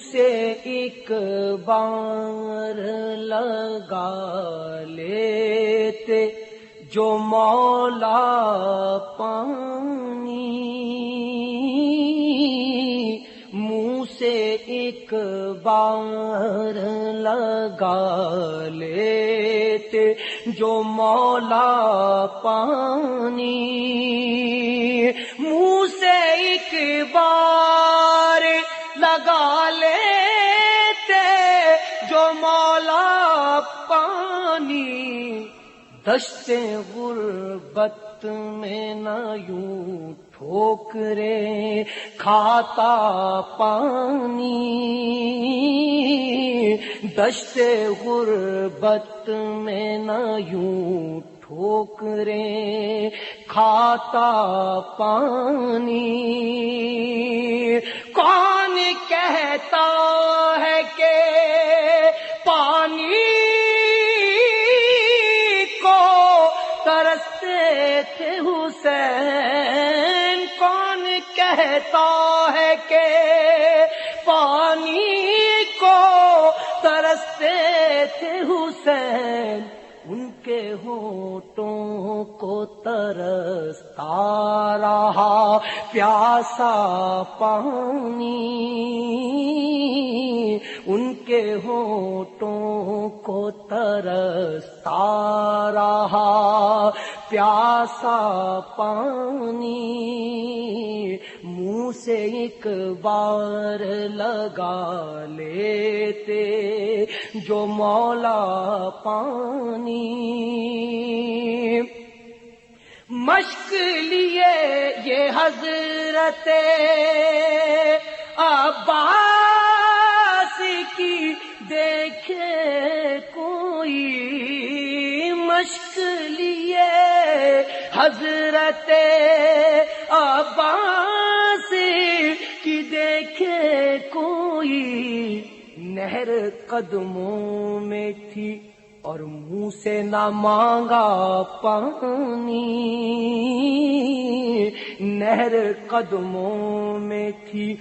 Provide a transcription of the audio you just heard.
سے ایک بار لگا لیتے جو مولا پانی، منہ سے ایک بار لگا لیتے جو مولا پانی، منہ سے ایک بار لگا لیتے جو مولا پانی، دشت غربت میں نہ یوں ٹھوکریں کھاتا پانی، دشت غربت میں نہ یوں ٹھوکریں کھاتا پانی۔ کون کہتا ہے کہ پانی کو ترستے تھے حسین، کون کہتا ہے کہ پانی کو ترستے تھے حسین، ان کے ہونٹوں کو ترستا رہا پیاسا پانی، ان کے ہونٹوں کو ترستا رہا پیاسا پانی، منہ سے ایک بار لگا لیتے جو مولا پانی۔ مشق لیے یہ حضرت عباس کی دیکھے کوئی، مشق لیے حضرت عباس کی دیکھے کوئی، نہر قدموں میں تھی اور منہ سے نہ مانگا پانی، نہر قدموں میں تھی